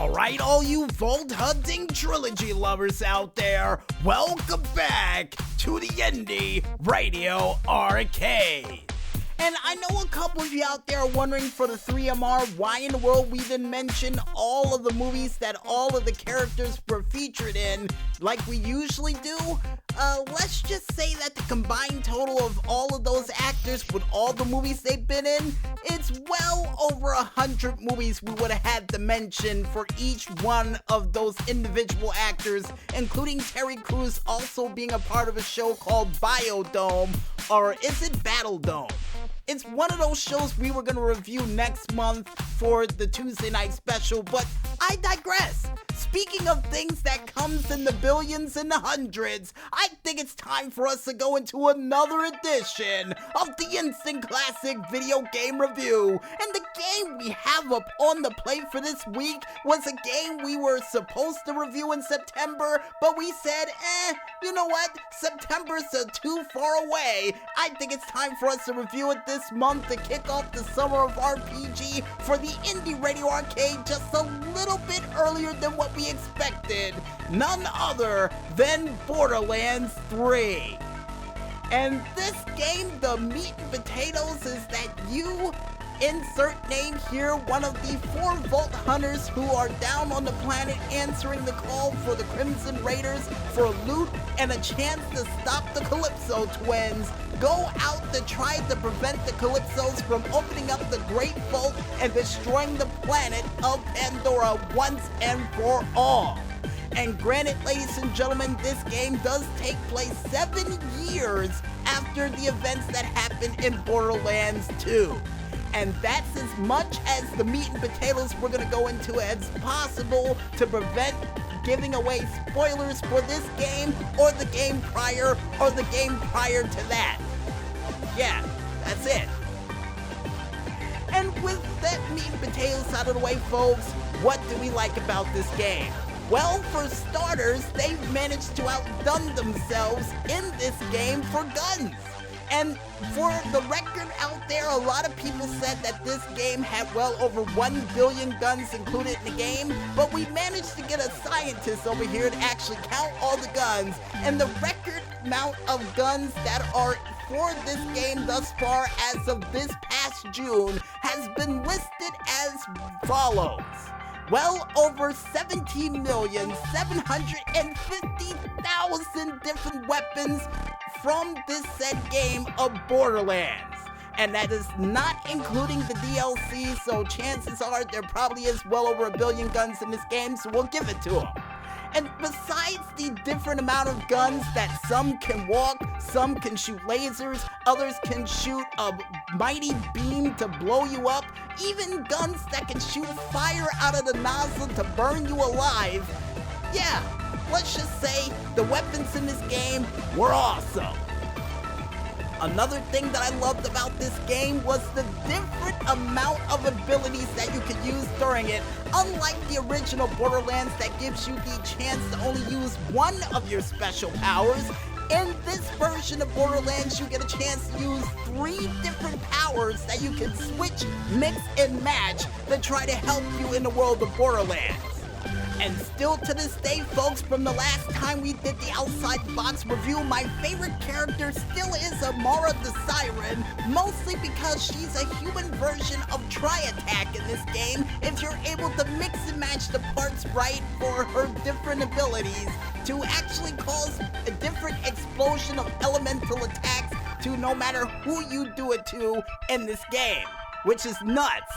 Alright, all you Vault Hunting Trilogy lovers out there, welcome back to the Indy Radio Arcade. And I know a couple of you out there are wondering for the 3MR why in the world we didn't mention all of the movies that all of the characters were featured in like we usually do. Let's just say that the combined total of all of those actors with all the movies they've been in, it's well over 100 movies we would have had to mention for each one of those individual actors, including Terry Crews also being a part of a show called Biodome, or is it Battle Dome? It's one of those shows we were going to review next month for the Tuesday night special, but I digress. Speaking of things that comes in the billions and the hundreds, I think it's time for us to go into another edition of the Instant Classic Video Game Review. And the game we have up on the plate for this week was a game we were supposed to review in September, but we said, you know what? September's too far away. I think it's time for us to review it this month to kick off the summer of RPG for the Indie Radio Arcade just a little bit earlier than what we expected. None other than Borderlands 3. And this game, the meat and potatoes is that you insert name here, one of the 4 Vault Hunters who are down on the planet answering the call for the Crimson Raiders for loot and a chance to stop the Calypso twins, go out to try to prevent the Calypsos from opening up the Great Vault and destroying the planet of Pandora once and for all. And granted, ladies and gentlemen, this game does take place 7 years after the events that happened in Borderlands 2. And that's as much as the meat and potatoes we're going to go into as possible to prevent giving away spoilers for this game or the game prior or the game prior to that. Yeah, that's it. And with that meat and potatoes out of the way, folks, what do we like about this game? Well, for starters, they've managed to outdone themselves in this game for guns. And for the record out there, a lot of people said that this game had well over 1 billion guns included in the game, but we managed to get a scientist over here to actually count all the guns, and the record amount of guns that are for this game thus far as of this past June has been listed as follows. Well over 17,750,000 different weapons from this said game of Borderlands. And that is not including the DLC, so chances are there probably is well over 1 billion guns in this game, so we'll give it to them. And besides the different amount of guns that some can walk, some can shoot lasers, others can shoot a mighty beam to blow you up, even guns that can shoot fire out of the nozzle to burn you alive. Yeah, let's just say the weapons in this game were awesome. Another thing that I loved about this game was the different amount of abilities that you could use during it. Unlike the original Borderlands that gives you the chance to only use one of your special powers, in this version of Borderlands you get a chance to use 3 different powers that you can switch, mix, and match to try to help you in the world of Borderlands. And still to this day, folks, from the last time we did the Outside Box review, my favorite character still is Amara the Siren, mostly because she's a human version of Tri-Attack in this game if you're able to mix and match the parts right for her different abilities to actually cause a different explosion of elemental attacks to no matter who you do it to in this game, which is nuts.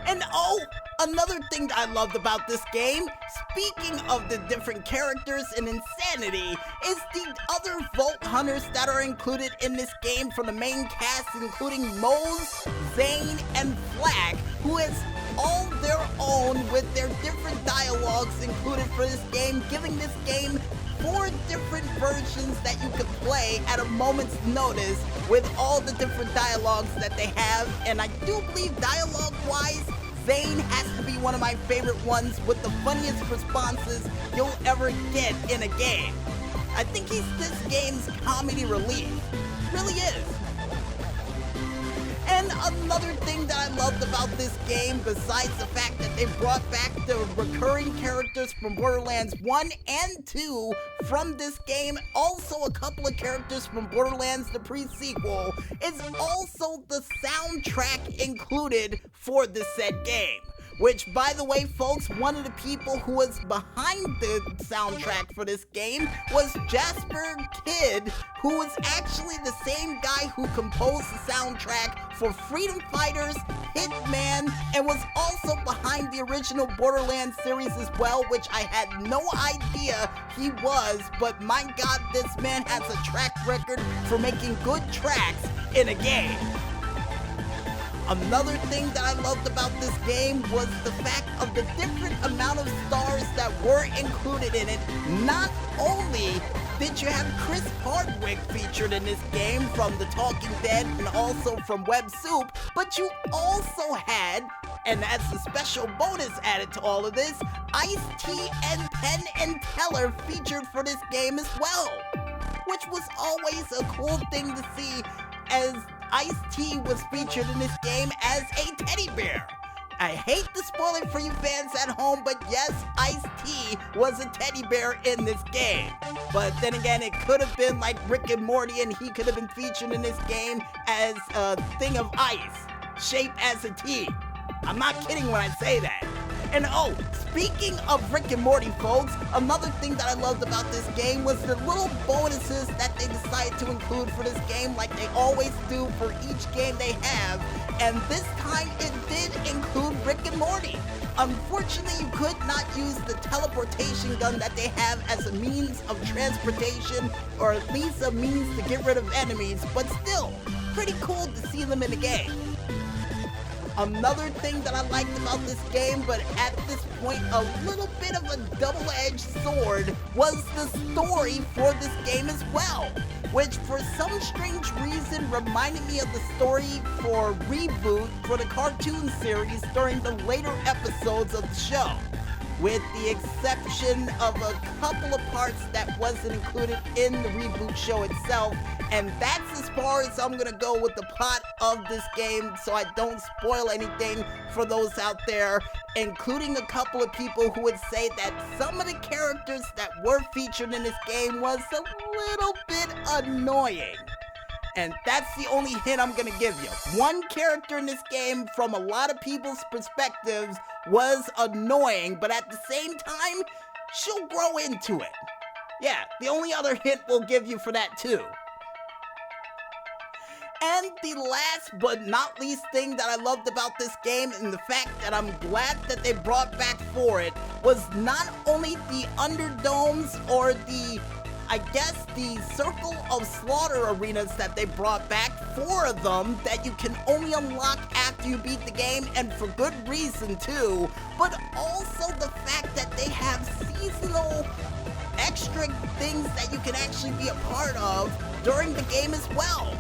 And oh, another thing that I loved about this game, speaking of the different characters and insanity, is the other Vault Hunters that are included in this game from the main cast, including Mose, Zane, and Flak, who is all their own with their different dialogues included for this game, giving this game 4 different versions that you could play at a moment's notice with all the different dialogues that they have. And I do believe dialogue-wise, Zane has to be one of my favorite ones with the funniest responses you'll ever get in a game. I think he's this game's comedy relief. Really is. And And another thing that I loved about this game, besides the fact that they brought back the recurring characters from Borderlands 1 and 2 from this game, also a couple of characters from Borderlands the pre-sequel, is also the soundtrack included for this said game. Which, by the way, folks, one of the people who was behind the soundtrack for this game was Jasper Kidd, who was actually the same guy who composed the soundtrack for Freedom Fighters, Hitman, and was also behind the original Borderlands series as well, which I had no idea he was, but my god, this man has a track record for making good tracks in a game. Another thing that I loved about this game was the fact of the different amount of stars that were included in it. Not only did you have Chris Hardwick featured in this game from The Talking Dead and also from Web Soup, but you also had, and as a special bonus added to all of this, Ice-T and Penn and Teller featured for this game as well, which was always a cool thing to see, as Ice-T was featured in this game as a teddy bear. I hate to spoil it for you fans at home, but yes, Ice-T was a teddy bear in this game. But then again, it could have been like Rick and Morty, and he could have been featured in this game as a thing of ice, shaped as a T. I'm not kidding when I say that. And oh, speaking of Rick and Morty, folks, another thing that I loved about this game was the little bonuses that they decided to include for this game, like they always do for each game they have, and this time it did include Rick and Morty. Unfortunately, you could not use the teleportation gun that they have as a means of transportation, or at least a means to get rid of enemies, but still, pretty cool to see them in the game. Another thing that I liked about this game, but at this point a little bit of a double-edged sword, was the story for this game as well, which for some strange reason reminded me of the story for Reboot for the cartoon series during the later episodes of the show, with the exception of a couple of parts that wasn't included in the Reboot show itself. And that's as far as I'm gonna go with the plot of this game, so I don't spoil anything for those out there, including a couple of people who would say that some of the characters that were featured in this game was a little bit annoying. And that's the only hint I'm gonna give you. One character in this game, from a lot of people's perspectives, was annoying, but at the same time, she'll grow into it. Yeah, the only other hint we'll give you for that too. And the last but not least thing that I loved about this game, and the fact that I'm glad that they brought back for it, was not only the Underdomes, or the Circle of Slaughter arenas that they brought back, 4 of them that you can only unlock after you beat the game, and for good reason too, but also the fact that they have seasonal extra things that you can actually be a part of during the game as well.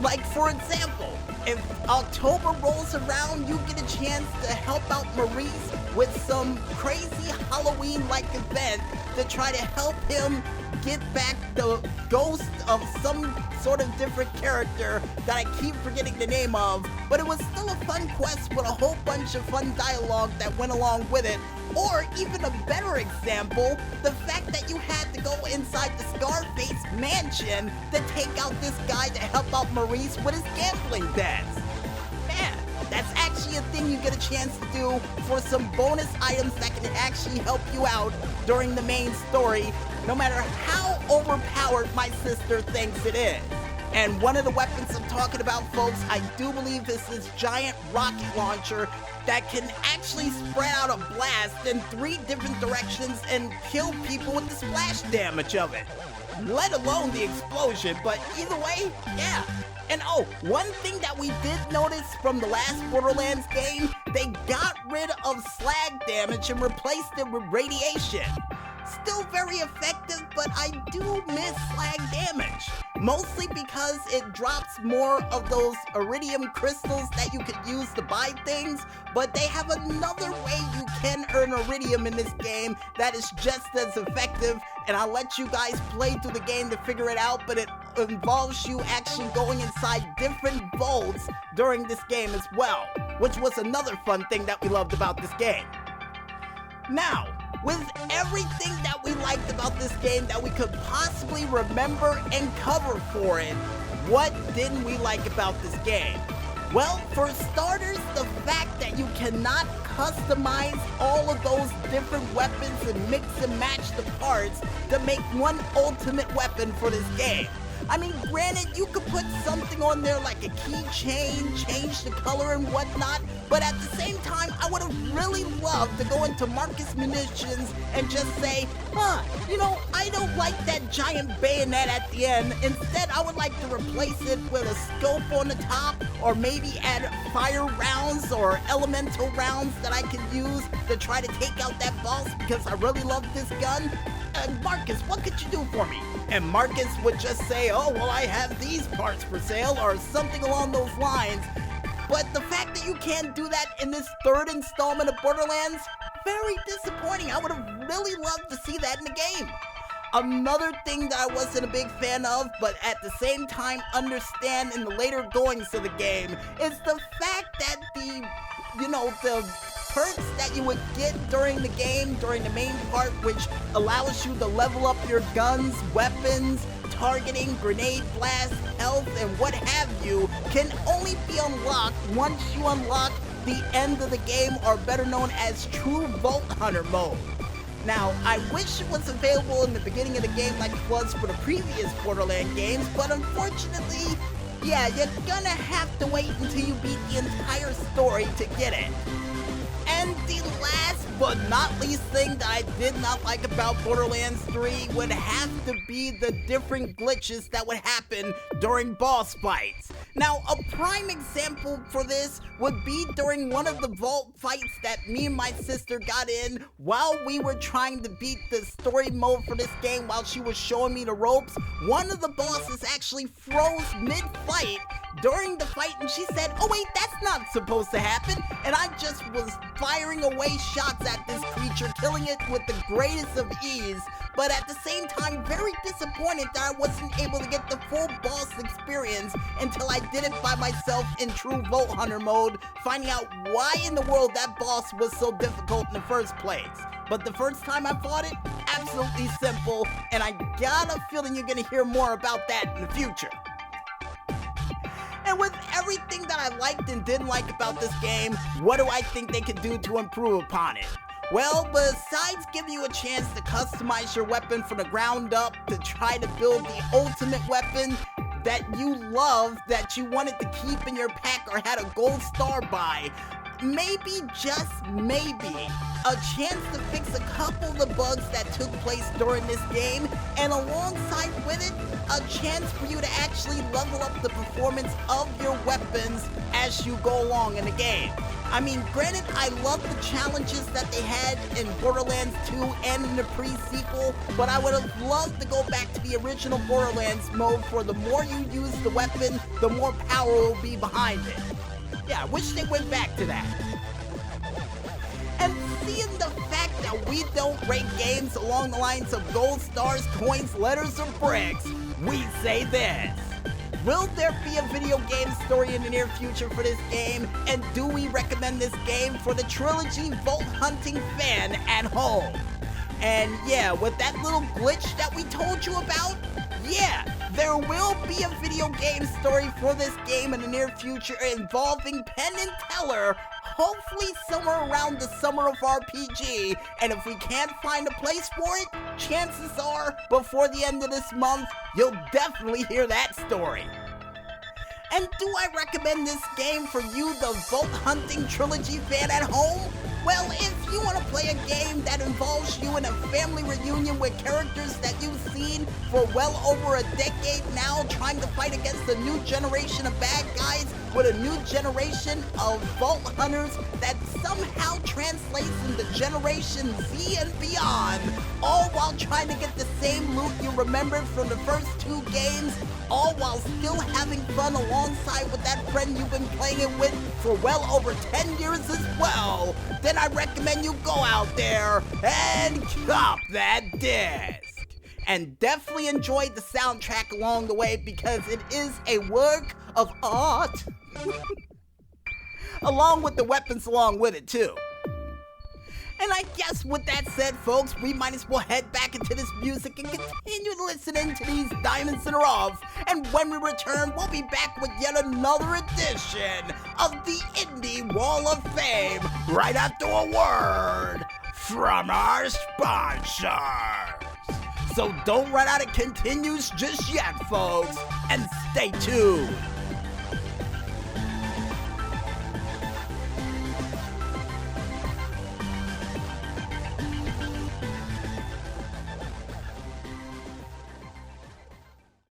Like, for example, if October rolls around, you get a chance to help out Maurice with some crazy Halloween-like event to try to help him get back the ghost of some sort of different character that I keep forgetting the name of, but it was still a fun quest with a whole bunch of fun dialogue that went along with it. Or even a better example, the fact that you had to go inside the Scarface mansion to take out this guy to help out Maurice with his gambling debts. Man, that's actually a thing you get a chance to do for some bonus items that can actually help you out during the main story, no matter how overpowered my sister thinks it is. And one of the weapons I'm talking about, folks, I do believe is this giant rocket launcher that can actually spread out a blast in 3 different directions and kill people with the splash damage of it, let alone the explosion. But either way, yeah. And oh, one thing that we did notice from the last Borderlands game, they got rid of slag damage and replaced it with radiation. Still very effective, but I do miss slag damage. Mostly because it drops more of those iridium crystals that you could use to buy things, but they have another way you can earn iridium in this game that is just as effective, and I'll let you guys play through the game to figure it out, but it involves you actually going inside different vaults during this game as well, which was another fun thing that we loved about this game. Now, with everything that we liked about this game that we could possibly remember and cover for it, what didn't we like about this game? Well, for starters, the fact that you cannot customize all of those different weapons and mix and match the parts to make one ultimate weapon for this game. I mean, granted, you could put something on there like a keychain, change the color and whatnot, but at the same time, I would have really loved to go into Marcus Munitions and just say, I don't like that giant bayonet at the end. Instead, I would like to replace it with a scope on the top, or maybe add fire rounds or elemental rounds that I could use to try to take out that boss because I really love this gun. Marcus, what could you do for me? And Marcus would just say, oh, well, I have these parts for sale, or something along those lines. But the fact that you can't do that in this third installment of Borderlands, very disappointing. I would have really loved to see that in the game. Another thing that I wasn't a big fan of, but at the same time understand in the later goings of the game, is the fact that the perks that you would get during the game, during the main part, which allows you to level up your guns, weapons, targeting, grenade blast, health, and what have you, can only be unlocked once you unlock the end of the game, or better known as True Vault Hunter mode. Now, I wish it was available in the beginning of the game like it was for the previous Borderlands games, but unfortunately, yeah, you're gonna have to wait until you beat the entire story to get it. And the last but not least thing that I did not like about Borderlands 3 would have to be the different glitches that would happen during boss fights. Now, a prime example for this would be during one of the vault fights that me and my sister got in while we were trying to beat the story mode for this game while she was showing me the ropes. One of the bosses actually froze mid-fight during the fight, and she said, oh wait, that's not supposed to happen, and I just was firing away shots at this creature, killing it with the greatest of ease, but at the same time very disappointed that I wasn't able to get the full boss experience until I did it by myself in True Vault Hunter mode, finding out why in the world that boss was so difficult in the first place. But the first time I fought it, absolutely simple, and I got a feeling you're gonna hear more about that in the future. And with everything that I liked and didn't like about this game, what do I think they could do to improve upon it? Well, besides giving you a chance to customize your weapon from the ground up to try to build the ultimate weapon that you love, that you wanted to keep in your pack or had a gold star by, maybe, just maybe, a chance to fix a couple of the bugs that took place during this game, and alongside with it, a chance for you to actually level up the performance of your weapons as you go along in the game. I mean, granted, I love the challenges that they had in Borderlands 2 and in the pre-sequel, but I would have loved to go back to the original Borderlands mode, for the more you use the weapon, the more power will be behind it. Yeah, I wish they went back to that. And seeing the fact that we don't rate games along the lines of gold stars, coins, letters, or bricks, we say this: will there be a video game story in the near future for this game? And do we recommend this game for the trilogy vault hunting fan at home? And yeah, with that little glitch that we told you about, yeah, there will be a video game story for this game in the near future involving Penn and Teller, hopefully somewhere around the summer of RPG, and if we can't find a place for it, chances are, before the end of this month, you'll definitely hear that story. And do I recommend this game for you, the Vault Hunting Trilogy fan at home? Well, if you want to play a game that involves you in a family reunion with characters that you've seen for well over a decade now, trying to fight against a new generation of bad guys with a new generation of Vault Hunters that somehow translates into Generation Z and beyond, all while trying to get the same loot you remembered from the first two games, all while still having fun alongside with that friend you've been playing it with for well over 10 years as well, then I recommend you go out there and cop that disc. and definitely enjoyed the soundtrack along the way because it is a work of art. Along with the weapons along with it too. And I guess with that said, folks, we might as well head back into this music and continue listening to these diamonds in the rough. And when we return, we'll be back with yet another edition of the Indy Wall of Fame right after a word from our sponsors. So don't run out, it continues just yet, folks, and stay tuned.